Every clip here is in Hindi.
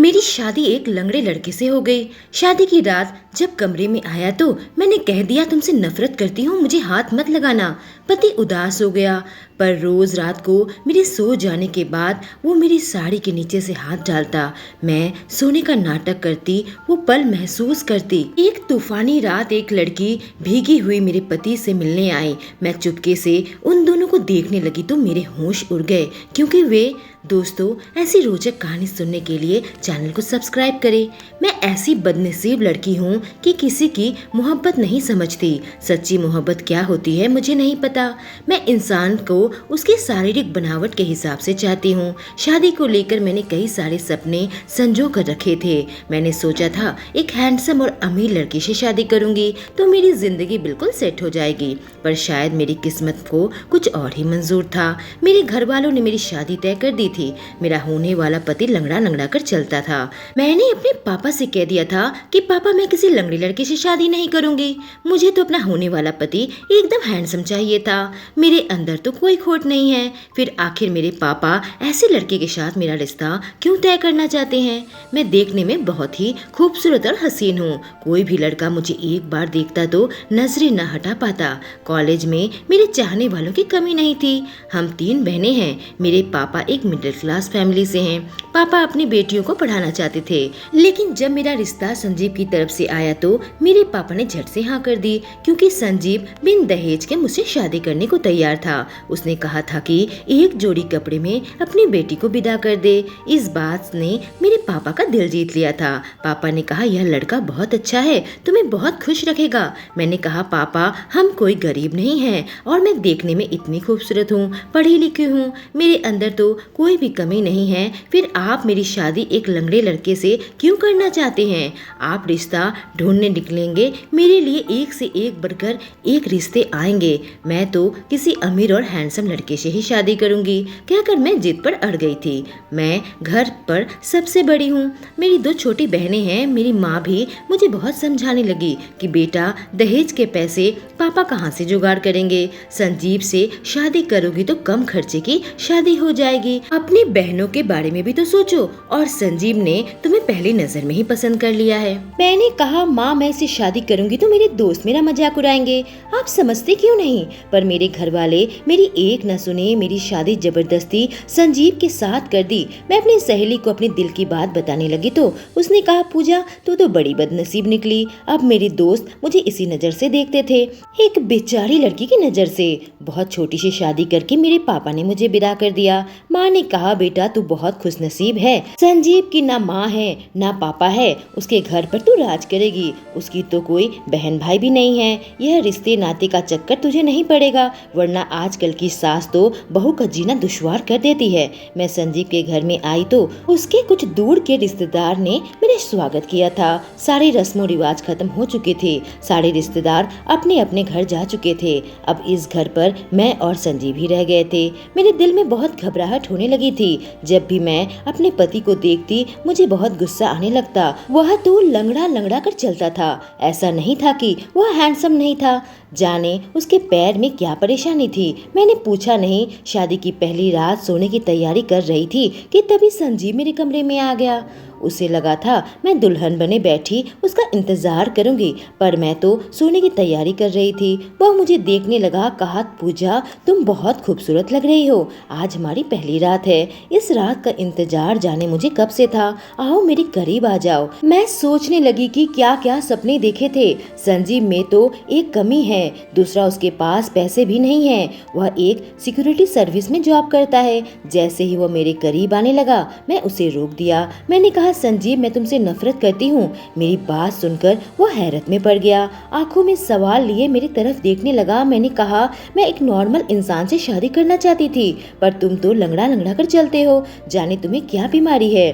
मेरी शादी एक लंगड़े लड़के से हो गई। शादी की रात जब कमरे में आया तो मैंने कह दिया, तुमसे नफरत करती हूँ, मुझे हाथ मत लगाना। पति उदास हो गया, पर रोज रात को मेरे सो जाने के बाद वो मेरी साड़ी के नीचे से हाथ डालता। मैं सोने का नाटक करती, वो पल महसूस करती। एक तूफानी रात एक लड़की भीगी हुई मेरे पति से मिलने आई। मैं चुपके से उन दोनों को देखने लगी तो मेरे होश उड़ गए, क्योंकि वे दोस्तों ऐसी रोचक कहानी सुनने के लिए चैनल को सब्सक्राइब करें। मैं ऐसी बदनसीब लड़की हूँ कि किसी की मोहब्बत नहीं समझती। सच्ची मोहब्बत क्या होती है मुझे नहीं पता। मैं इंसान को उसकी शारीरिक बनावट के हिसाब से चाहती हूँ। शादी को लेकर मैंने कई सारे सपने संजो कर रखे थे। मैंने सोचा था एक हैंडसम और अमीर लड़के से शादी करूंगी तो मेरी जिंदगी बिल्कुल सेट हो जाएगी, पर शायद मेरी किस्मत को कुछ और ही मंजूर था। मेरे घर वालों ने मेरी शादी तय कर दी थी। मेरा होने वाला पति लंगड़ा लंगड़ा कर चलता था। मैंने अपने पापा से कह दिया था कि पापा, मैं किसी लंगड़े लड़के से शादी नहीं करूंगी, मुझे तो अपना होने वाला पति एकदम हैंडसम चाहिए था। मेरे अंदर तो कोई खोट नहीं है, फिर आखिर मेरे पापा ऐसे लड़के के साथ मेरा रिश्ता क्यों तय करना चाहते हैं? मैं देखने में बहुत ही खूबसूरत और हसीन हूँ। कोई भी लड़का मुझे एक बार देखता तो नजरें न हटा पाता। कॉलेज में मेरे चाहने वालों की कमी नहीं थी। हम 3 बहनें हैं। मेरे पापा एक मिडिल क्लास फैमिली से हैं। पापा अपनी बेटियों को पढ़ाना चाहते थे, लेकिन जब मेरा रिश्ता संजीव की तरफ से आया तो मेरे पापा ने झट से हाँ कर दी, क्योंकि संजीव बिन दहेज के मुझसे शादी करने को तैयार था। उसने कहा था कि एक जोड़ी कपड़े में अपनी बेटी को विदा कर दे। इस बात ने मेरे पापा का दिल जीत लिया था। पापा ने कहा, यह लड़का बहुत अच्छा है, तुम्हें बहुत खुश रखेगा। मैंने कहा, पापा हम कोई गरीब नहीं हैं और मैं देखने में इतनी खूबसूरत हूँ, पढ़ी लिखी हूँ, मेरे अंदर तो कोई भी कमी नहीं है, फिर आप मेरी शादी एक लंगड़े लड़के से क्यों करना चाहते हैं? आप रिश्ता ढूंढने निकलेंगे, मेरे लिए एक से एक बढ़कर एक रिश्ते आएंगे। मैं तो किसी अमीर और हैंडसम लड़के से ही शादी करूंगी, कहकर मैं जिद पर अड़ गई थी। मैं घर पर सबसे बड़ी हूँ। मेरी 2 छोटी बहनें हैं। मेरी माँ भी मुझे बहुत समझाने लगी कि बेटा, दहेज के पैसे पापा कहाँ से जुगाड़ करेंगे? संजीव से शादी करोगी तो कम खर्चे की शादी हो जाएगी। अपनी बहनों के बारे में भी तो सोचो। और संजीव ने तुम्हें पहली नजर में ही पसंद कर लिया है। मैंने कहा, माँ मैं इससे शादी करूंगी तो मेरे दोस्त मेरा मजाक उड़ाएंगे, आप समझते क्यों नहीं? पर मेरे घर वाले मेरी एक न सुने। मेरी शादी जबरदस्ती संजीव के साथ कर दी। मैं अपनी सहेली को अपने दिल की बात बताने लगी तो उसने कहा, पूजा तू तो बड़ी बदनसीब निकली। अब मेरे दोस्त मुझे इसी नजर से देखते थे, एक बेचारी लड़की की नजर से। बहुत छोटी सी शादी करके मेरे पापा ने मुझे विदा कर दिया। माँ ने कहा, बेटा तू बहुत खुशनसीब है, संजीव की ना माँ है ना पापा है, उसके घर पर तू राज करेगी। उसकी तो कोई बहन भाई भी नहीं है। यह रिश्ते नाते का चक्कर तुझे नहीं पड़ेगा, वरना आजकल की सास तो बहू का जीना दुश्वार कर देती है। मैं संजीव के घर में आई तो उसके कुछ दूर के रिश्तेदार ने मेरे स्वागत किया था। सारे रस्मों रिवाज खत्म हो चुके थे। सारे रिश्तेदार अपने अपने घर जा चुके थे। अब इस घर पर मैं और संजीव ही रह गए थे। मेरे दिल में बहुत घबराहट होने लगी थी। जब भी मैं अपने पति को देखती मुझे बहुत गुस्सा आने लगता। वह तो लंगड़ा लंगड़ा कर चलता था। ऐसा नहीं था कि वह हैंडसम नहीं था, जाने उसके पैर में क्या परेशानी थी। मैंने पूछा नहीं। शादी की पहली रात सोने की तैयारी कर रही थी कि तभी संजीव मेरे कमरे में आ गया। उसे लगा था मैं दुल्हन बने बैठी उसका इंतजार करूंगी, पर मैं तो सोने की तैयारी कर रही थी। वह मुझे देखने लगा। कहा, पूजा तुम बहुत खूबसूरत लग रही हो, आज हमारी पहली रात है। इस रात का इंतजार जाने मुझे कब से था। आओ मेरे करीब आ जाओ। मैं सोचने लगी कि क्या क्या सपने देखे थे। संजीव में तो एक कमी है, दूसरा उसके पास पैसे भी नहीं है। वह एक सिक्योरिटी सर्विस में जॉब करता है। जैसे ही वह मेरे करीब आने लगा मैं उसे रोक दिया। मैंने कहा, संजीव मैं तुमसे नफरत करती हूँ। मेरी बात सुनकर वो हैरत में पड़ गया। आंखों में सवाल लिए मेरी तरफ देखने लगा। मैंने कहा, मैं एक नॉर्मल इंसान से शादी करना चाहती थी, पर तुम तो लंगड़ा लंगड़ा कर चलते हो। जाने तुम्हें क्या बीमारी है?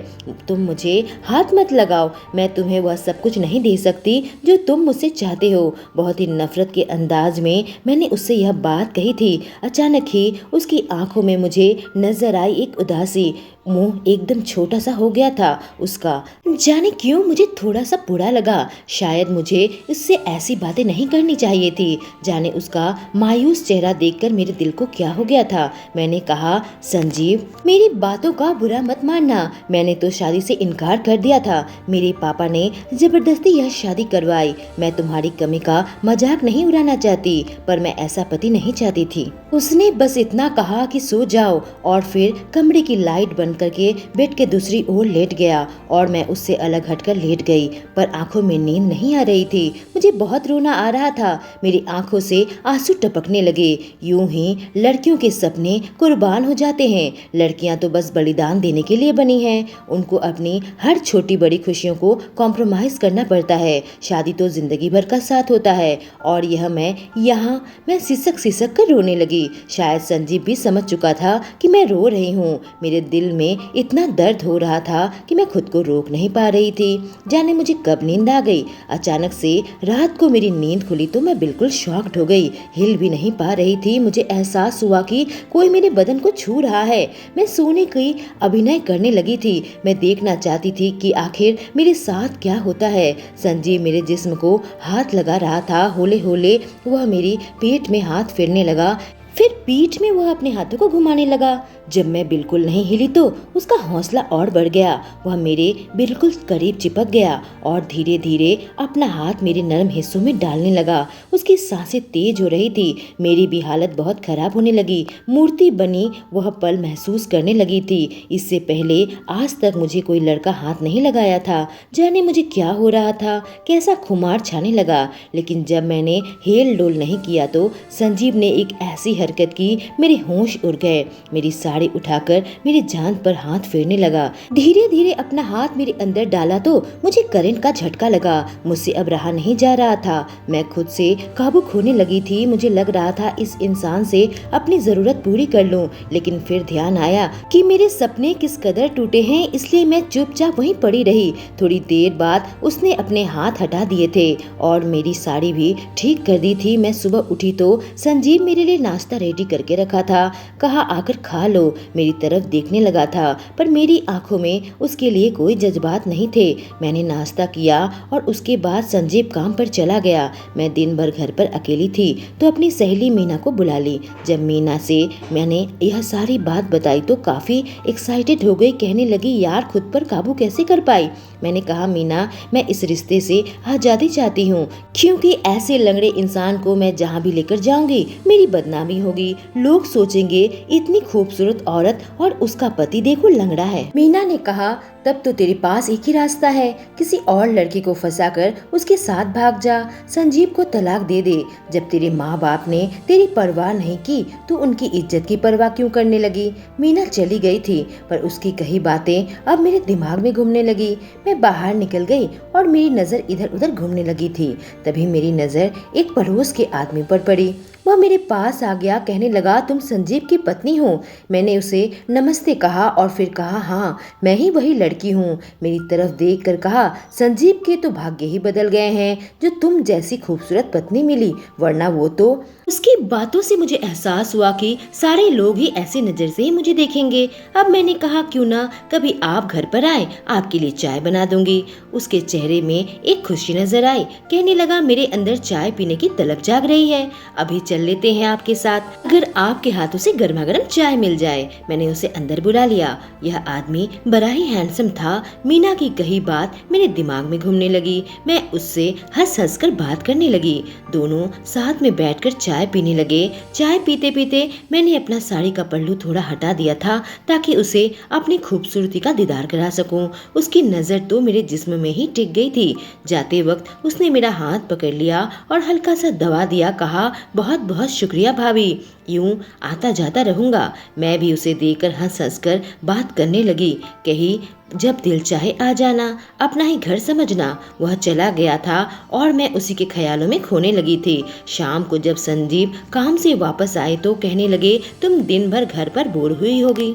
तुम मुझे हाथ मत लगाओ। मैं तुम्हें वह सब कुछ नहीं दे सकती जो तुम मुझसे चाहते हो। बहुत ही नफरत के अंदाज में मैंने उससे यह बात कही थी। अचानक ही उसकी आंखों में मुझे नजर आई एक उदासी। मुंह एकदम छोटा सा हो गया था। उसका। जाने क्यों मुझे थोड़ा सा बुरा लगा, शायद मुझे उससे ऐसी बातें नहीं करनी चाहिए थी। जाने उसका मायूस चेहरा देखकर मेरे दिल को क्या हो गया था। मैंने कहा, संजीव मेरी बातों का बुरा मत मानना, मैंने तो शादी से इनकार कर दिया था। मेरे पापा ने जबरदस्ती यह शादी करवाई। मैं तुम्हारी कमी का मजाक नहीं उड़ाना चाहती, पर मैं ऐसा पति नहीं चाहती थी। उसने बस इतना कहा कि सो जाओ और फिर कमरे की लाइट बंद करके बेड के दूसरी ओर लेट गया और मैं उससे अलग हटकर लेट गई, पर आंखों में नींद नहीं आ रही थी। मुझे बहुत रोना आ रहा था, मेरी आंखों से आंसू टपकने लगे। यूं ही लड़कियों के सपने कुर्बान हो जाते हैं। लड़कियां तो बस बलिदान देने के लिए बनी हैं। उनको अपनी हर छोटी बड़ी खुशियों को कॉम्प्रोमाइज करना पड़ता है। शादी तो जिंदगी भर का साथ होता है। और यह मैं सिसक सिसक कर रोने लगी। शायद संजीव भी समझ चुका था कि मैं रो रही हूँ। मेरे दिल में इतना दर्द हो रहा था कि मैं खुद को रोक नहीं पा रही थी। जाने मुझे कब नींद आ गई। अचानक से रात को मेरी नींद खुली तो मैं बिल्कुल शॉक्ड हो गई, हिल भी नहीं पा रही थी। मुझे एहसास हुआ कि कोई मेरे बदन को छू रहा है। मैं सोने की अभिनय करने लगी थी। मैं देखना चाहती थी कि आखिर मेरे साथ क्या होता है। संजीव मेरे जिस्म को हाथ लगा रहा था। होले होले वह मेरी पेट में हाथ फेरने लगा, फिर पीठ में वह अपने हाथों को घुमाने लगा। जब मैं बिल्कुल नहीं हिली तो उसका हौसला और बढ़ गया। वह मेरे बिल्कुल करीब चिपक गया और धीरे धीरे अपना हाथ मेरे नरम हिस्सों में डालने लगा। उसकी सांसें तेज हो रही थी। मेरी भी हालत बहुत खराब होने लगी। मूर्ति बनी वह पल महसूस करने लगी थी। इससे पहले आज तक मुझे कोई लड़का हाथ नहीं लगाया था। जाने मुझे क्या हो रहा था, कैसा खुमार छाने लगा। लेकिन जब मैंने हेल डोल नहीं किया तो संजीव ने एक ऐसी हरकत की, मेरे होश उड़ गए। मेरी साड़ी उठाकर मेरी जान पर हाथ फेरने लगा। धीरे धीरे अपना हाथ मेरे अंदर डाला तो मुझे करंट का झटका लगा। मुझसे अब रहा नहीं जा रहा था। मैं खुद से काबू खोने लगी थी। मुझे लग रहा था इस इंसान से अपनी जरूरत पूरी कर लूं। लेकिन फिर ध्यान आया कि मेरे सपने किस कदर टूटे हैं, इसलिए मैं चुपचाप वहीं पड़ी रही। थोड़ी देर बाद उसने अपने हाथ हटा दिए थे और मेरी साड़ी भी ठीक कर दी थी। मैं सुबह उठी तो संजीव मेरे लिए नाश्ता रेडी करके रखा था। कहा, आकर खा लो। मेरी तरफ देखने लगा था, पर मेरी आंखों में उसके लिए कोई जज्बात नहीं थे। मैंने नाश्ता किया और उसके बाद संजीव काम पर चला गया। मैं दिन भर घर पर अकेली थी तो अपनी सहेली मीना को बुला ली। जब मीना से मैंने यह सारी बात बताई तो काफी एक्साइटेड हो गई। कहने लगी, यार खुद पर काबू कैसे कर पाई। मैंने कहा, मीना मैं इस रिश्ते से आजादी चाहती हूँ, क्योंकि ऐसे लंगड़े इंसान को मैं जहाँ भी लेकर जाऊंगी मेरी बदनामी होगी। लोग सोचेंगे इतनी खूबसूरत औरत और उसका पति देखो लंगड़ा है। मीना ने कहा, तब तो तेरे पास एक ही रास्ता है, किसी और लड़की को फंसाकर उसके साथ भाग जा, संजीव को तलाक दे दे। जब तेरे माँ बाप ने तेरी परवाह नहीं की तो उनकी इज्जत की परवाह क्यों करने लगी। मीना चली गई थी, पर उसकी कही बातें अब मेरे दिमाग में घूमने लगी। मैं बाहर निकल गई और मेरी नजर इधर उधर घूमने लगी थी। तभी मेरी नजर एक पड़ोस के आदमी पर पड़ी। वह मेरे पास आ गया। कहने लगा, तुम संजीव की पत्नी हो। मैंने उसे नमस्ते कहा और फिर कहा, हाँ मैं ही वही लड़की हूँ। मेरी तरफ देख कर कहा, संजीव के तो भाग्य ही बदल गए हैं जो तुम जैसी खूबसूरत पत्नी मिली, वरना वो तो। उसकी बातों से मुझे एहसास हुआ कि सारे लोग ही ऐसी नजर से ही मुझे देखेंगे। अब मैंने कहा, क्यों ना कभी आप घर पर आए, आपके लिए चाय बना दूंगी। उसके चेहरे में एक खुशी नजर आई। कहने लगा, मेरे अंदर चाय पीने की तलब जाग रही है, अभी चल लेते हैं आपके साथ, अगर आपके हाथों से गर्मा गर्म चाय मिल जाए। मैंने उसे अंदर बुला लिया। यह आदमी बड़ा ही हैंडसम था। मीना की कही बात मेरे दिमाग में घूमने लगी। मैं उससे हंस हंस कर बात करने लगी। दोनों साथ में बैठकर चाय पीने लगे। चाय पीते पीते मैंने अपना साड़ी का पल्लू थोड़ा हटा दिया था ताकि उसे अपनी खूबसूरती का दीदार करा सकूं। उसकी नजर तो मेरे जिस्म में ही टिक गई थी। जाते वक्त उसने मेरा हाथ पकड़ लिया और हल्का सा दबा दिया। कहा, बहुत बहुत शुक्रिया भाभी, यूं आता जाता रहूंगा। मैं भी उसे देखकर हंस हंस कर बात करने लगी। कही, जब दिल चाहे आ जाना, अपना ही घर समझना। वह चला गया था और मैं उसी के ख्यालों में खोने लगी थी। शाम को जब संजीव काम से वापस आए तो कहने लगे, तुम दिन भर घर पर बोर हुई होगी,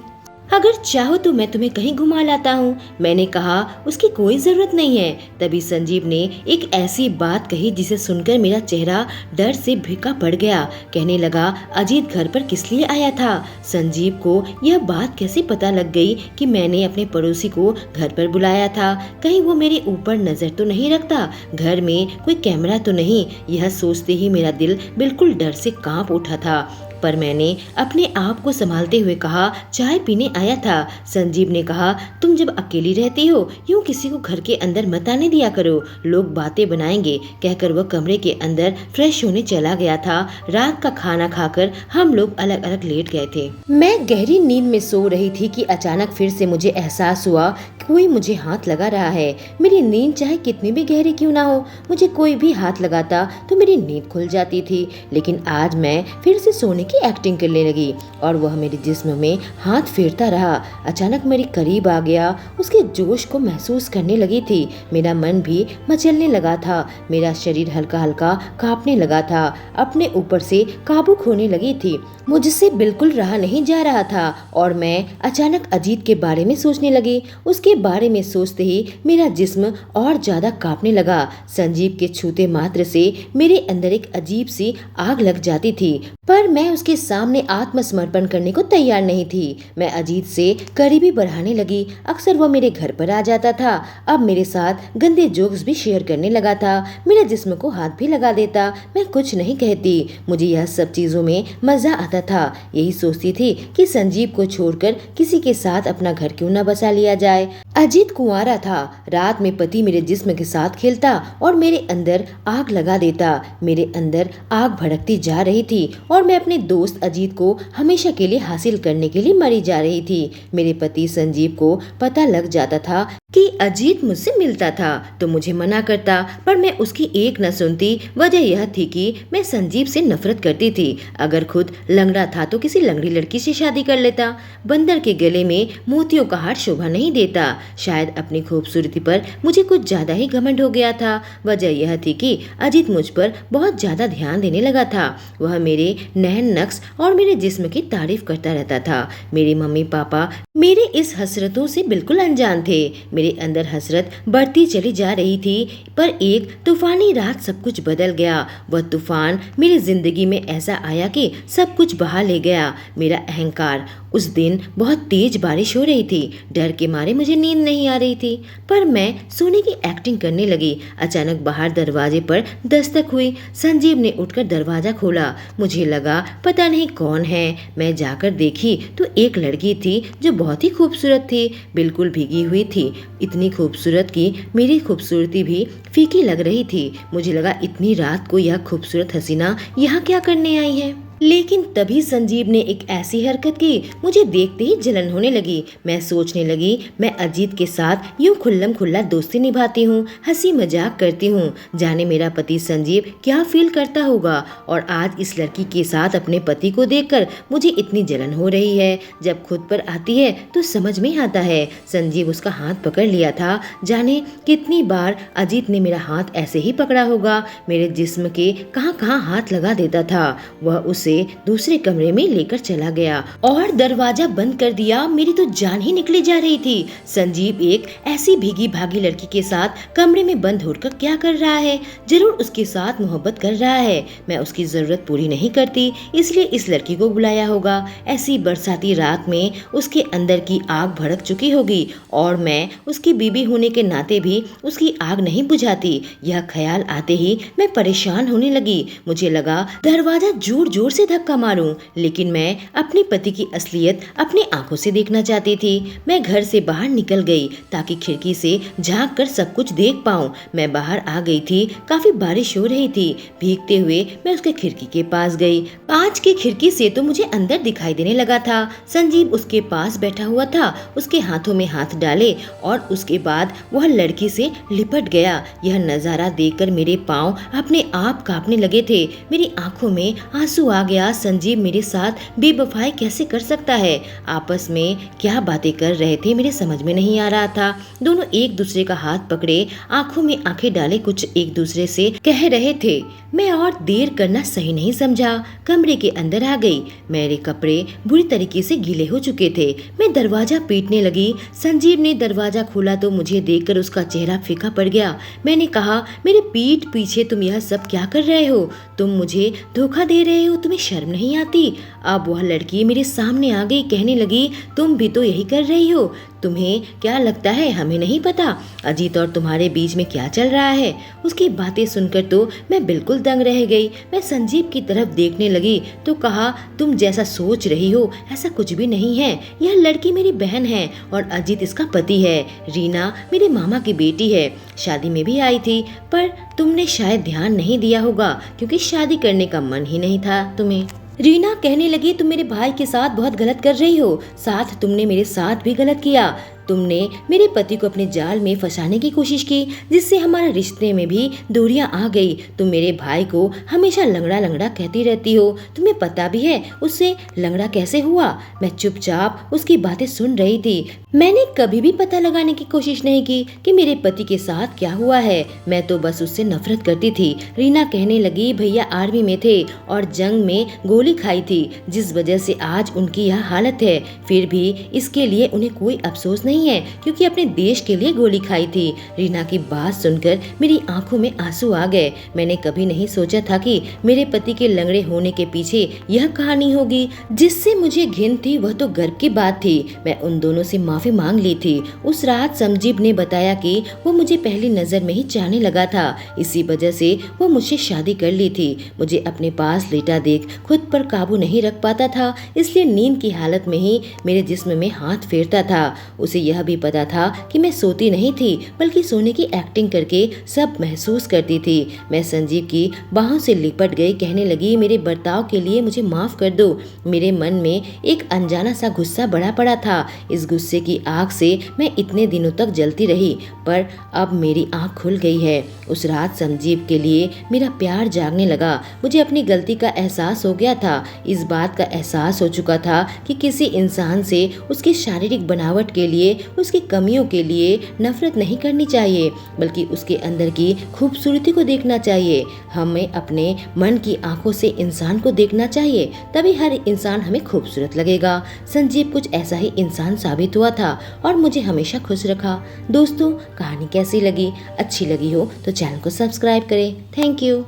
अगर चाहो तो मैं तुम्हें कहीं घुमा लाता हूँ। मैंने कहा उसकी कोई जरूरत नहीं है। तभी संजीव ने एक ऐसी बात कही जिसे सुनकर मेरा चेहरा डर से फीका पड़ गया। कहने लगा, अजीत घर पर किस लिए आया था? संजीव को यह बात कैसे पता लग गई कि मैंने अपने पड़ोसी को घर पर बुलाया था? कहीं वो मेरे ऊपर नजर तो नहीं रखता? घर में कोई कैमरा तो नहीं? यह सोचते ही मेरा दिल बिल्कुल डर से कांप उठा था। पर मैंने अपने आप को संभालते हुए कहा, चाय पीने आया था। संजीव ने कहा, तुम जब अकेली रहती हो यूं किसी को घर के अंदर मत आने दिया करो, लोग बातें बनाएंगे। कहकर वह कमरे के अंदर फ्रेश होने चला गया था। रात का खाना खाकर हम लोग अलग अलग लेट गए थे। मैं गहरी नींद में सो रही थी कि अचानक फिर से मुझे एहसास हुआ कोई मुझे हाथ लगा रहा है। मेरी नींद चाहे कितनी भी गहरी क्यों ना हो, मुझे कोई भी हाथ लगाता तो मेरी नींद खुल जाती थी। लेकिन आज मैं फिर से सोने की एक्टिंग करने लगी और वह मेरे जिस्म में हाथ फेरता रहा। अचानक मेरे करीब आ गया, उसके जोश को महसूस करने लगी थी। मेरा मन भी मचलने लगा था, मेरा शरीर हल्का हल्का कांपने लगा था, अपने ऊपर से काबू खोने लगी थी। मुझसे बिल्कुल रहा नहीं जा रहा था और मैं अचानक अजीत के बारे में सोचने लगी। उसके बारे में सोचते ही मेरा जिस्म और ज्यादा कांपने लगा। संजीव के छूते मात्र से मेरे अंदर एक अजीब सी आग लग जाती थी, पर मैं उसके सामने आत्मसमर्पण करने को तैयार नहीं थी। मैं अजीत से करीबी बढ़ाने लगी। अक्सर वो मेरे घर पर आ जाता था, अब मेरे साथ गंदे जोक्स भी शेयर करने लगा था। मेरे जिस्म को हाथ भी लगा देता। मैं कुछ नहीं कहती, मुझे यह सब चीजों में मजा आता था। यही सोचती थी कि संजीव को छोड़कर किसी के साथ अपना घर क्यों न बसा लिया जाए। अजीत कुंवारा था। रात में पति मेरे जिस्म के साथ खेलता और मेरे अंदर आग लगा देता। मेरे अंदर आग भड़कती जा रही थी और मैं अपने दोस्त अजीत को हमेशा के लिए हासिल करने के लिए मरी जा रही थी। मेरे पति संजीव को पता लग जाता था कि अजीत मुझसे मिलता था तो मुझे मना करता, पर मैं उसकी एक न सुनती। वजह यह थी कि मैं संजीव से नफरत करती थी। अगर खुद लंगड़ा था तो किसी लंगड़ी लड़की से शादी कर लेता। बंदर के गले में मोतियों का हार शोभा नहीं देता। शायद अपनी खूबसूरती पर मुझे कुछ ज्यादा ही घमंड हो गया था। वजह यह थी कि अजीत मुझ पर बहुत ज्यादा ध्यान देने लगा था। वह मेरे नैन नक्श और मेरे जिस्म की तारीफ करता रहता था। मेरे मम्मी पापा मेरे इस हसरतों से बिल्कुल अनजान थे। मेरे अंदर हसरत बढ़ती चली जा रही थी, पर एक तूफानी रात सब कुछ बदल गया। वह तूफान मेरी जिंदगी में ऐसा आया कि सब कुछ बहा ले गया। मेरा अहंकार। उस दिन बहुत तेज बारिश हो रही थी। डर के मारे मुझे नींद नहीं आ रही थी, पर मैं सोने की एक्टिंग करने लगी। अचानक बाहर दरवाजे पर दस्तक हुई। संजीव ने उठकर दरवाजा खोला। मुझे लगा पता नहीं कौन है। मैं जाकर देखी तो एक लड़की थी जो बहुत ही खूबसूरत थी, बिल्कुल भीगी हुई थी। इतनी खूबसूरत कि मेरी खूबसूरती भी फीकी लग रही थी। मुझे लगा इतनी रात को यह खूबसूरत हसीना यहाँ क्या करने आई है। लेकिन तभी संजीव ने एक ऐसी हरकत की, मुझे देखते ही जलन होने लगी। मैं सोचने लगी, मैं अजीत के साथ यूं खुल्लम खुल्ला दोस्ती निभाती हूँ, हंसी मजाक करती हूँ, जाने मेरा पति संजीव क्या फील करता होगा। और आज इस लड़की के साथ अपने पति को देखकर मुझे इतनी जलन हो रही है। जब खुद पर आती है तो समझ में आता है। संजीव उसका हाथ पकड़ लिया था। जाने कितनी बार अजीत ने मेरा हाथ ऐसे ही पकड़ा होगा। मेरे जिस्म के कहाँ कहाँ हाथ लगा देता था। वह उसे दूसरे कमरे में लेकर चला गया और दरवाजा बंद कर दिया। मेरी तो जान ही निकली जा रही थी। संजीव एक ऐसी भीगी भागी लड़की के साथ कमरे में बंद होकर क्या कर रहा है? जरूर उसके साथ मोहब्बत कर रहा है। मैं उसकी जरूरत पूरी नहीं करती, इसलिए इस लड़की को बुलाया होगा। ऐसी बरसाती रात में उसके अंदर की आग भड़क चुकी होगी और मैं उसकी बीबी होने के नाते भी उसकी आग नहीं बुझाती। यह ख्याल आते ही मैं परेशान होने लगी। मुझे लगा दरवाजा जोर जोर से धक्का मारूं, लेकिन मैं अपने पति की असलियत अपनी आंखों से देखना चाहती थी। मैं घर से बाहर निकल गई ताकि खिड़की से झांक कर सब कुछ देख पाऊं। मैं बाहर आ गई थी। काफी बारिश हो रही थी। भीगते हुए मैं उसके खिड़की के पास गई। कांच की खिड़की से तो मुझे अंदर दिखाई देने लगा था। संजीव उसके पास बैठा हुआ था। उसके हाथों में हाथ डाले और उसके बाद वह लड़की से लिपट गया। यह नजारा देखकर मेरे पाँव अपने आप कांपने लगे थे। मेरी आंखों में आंसू आ आ गया, संजीव मेरे साथ बेवफाई कैसे कर सकता है। आपस में क्या बातें कर रहे थे मेरे समझ में नहीं आ रहा था। दोनों एक दूसरे का हाथ पकड़े आंखों में आंखें डाले कुछ एक दूसरे से कह रहे थे। मैं और देर करना सही नहीं समझा, कमरे के अंदर आ गई। मेरे कपड़े बुरी तरीके से गीले हो चुके थे। मैं दरवाजा पीटने लगी। संजीव ने दरवाजा खोला तो मुझे देखकर उसका चेहरा फीका पड़ गया। मैंने कहा, मेरे पीठ पीछे तुम यह सब क्या कर रहे हो? तुम मुझे धोखा दे रहे हो, तुम्हें शर्म नहीं आती? अब वह लड़की मेरे सामने आ गई, कहने लगी, तुम भी तो यही कर रही हो। तुम्हें क्या लगता है हमें नहीं पता अजीत और तुम्हारे बीच में क्या चल रहा है? उसकी बातें सुनकर तो मैं बिल्कुल दंग रह गई। मैं संजीव की तरफ देखने लगी तो कहा, तुम जैसा सोच रही हो ऐसा कुछ भी नहीं है। यह लड़की मेरी बहन है और अजीत इसका पति है। रीना मेरे मामा की बेटी है, शादी में भी आई थी, पर तुमने शायद ध्यान नहीं दिया होगा क्योंकि शादी करने का मन ही नहीं था तुम्हें। रीना कहने लगी, तुम मेरे भाई के साथ बहुत गलत कर रही हो, साथ तुमने मेरे साथ भी गलत किया। तुमने मेरे पति को अपने जाल में फंसाने की कोशिश की, जिससे हमारे रिश्ते में भी दूरियां आ गई। तुम मेरे भाई को हमेशा लंगड़ा लंगड़ा कहती रहती हो। तुम्हें पता भी है उससे लंगड़ा कैसे हुआ? मैं चुपचाप उसकी बातें सुन रही थी। मैंने कभी भी पता लगाने की कोशिश नहीं की कि मेरे पति के साथ क्या हुआ है। मैं तो बस उससे नफरत करती थी। रीना कहने लगी, भैया आर्मी में थे और जंग में गोली खाई थी, जिस वजह से आज उनकी यह हालत है। फिर भी इसके लिए उन्हें कोई अफसोस नहीं है क्योंकि अपने देश के लिए गोली खाई थी। रीना की बात सुनकर मेरी आंखों में आंसू आ गए। मैंने कभी नहीं सोचा था कि मेरे पति के लंगड़े होने के पीछे यह कहानी होगी। जिससे मुझे घिन थी वह तो गर्व की बात थी। मैं उन दोनों से माफी मांग ली थी। उस रात संजीव ने बताया कि वो मुझे पहली नजर में ही चाहने लगा था, इसी वजह से वो मुझसे शादी कर ली थी। मुझे अपने पास लेटा देख खुद पर काबू नहीं रख पाता था, इसलिए नींद की हालत में ही मेरे जिस्म में हाथ फेरता था। उसे यह भी पता था कि मैं सोती नहीं थी बल्कि सोने की एक्टिंग करके सब महसूस करती थी। मैं संजीव की बाहों से लिपट गई, कहने लगी, मेरे बर्ताव के लिए मुझे माफ कर दो। मेरे मन में एक अनजाना सा गुस्सा बढ़ा पड़ा था। इस गुस्से की आग से मैं इतने दिनों तक जलती रही, पर अब मेरी आंख खुल गई है। उस रात संजीव के लिए मेरा प्यार जागने लगा। मुझे अपनी गलती का एहसास हो गया था। इस बात का एहसास हो चुका था कि किसी इंसान से उसकी शारीरिक बनावट के लिए, उसकी कमियों के लिए नफरत नहीं करनी चाहिए, बल्कि उसके अंदर की खूबसूरती को देखना चाहिए। हमें अपने मन की आंखों से इंसान को देखना चाहिए, तभी हर इंसान हमें खूबसूरत लगेगा। संजीव कुछ ऐसा ही इंसान साबित हुआ था और मुझे हमेशा खुश रखा। दोस्तों, कहानी कैसी लगी? अच्छी लगी हो तो चैनल को सब्सक्राइब करें। Thank you.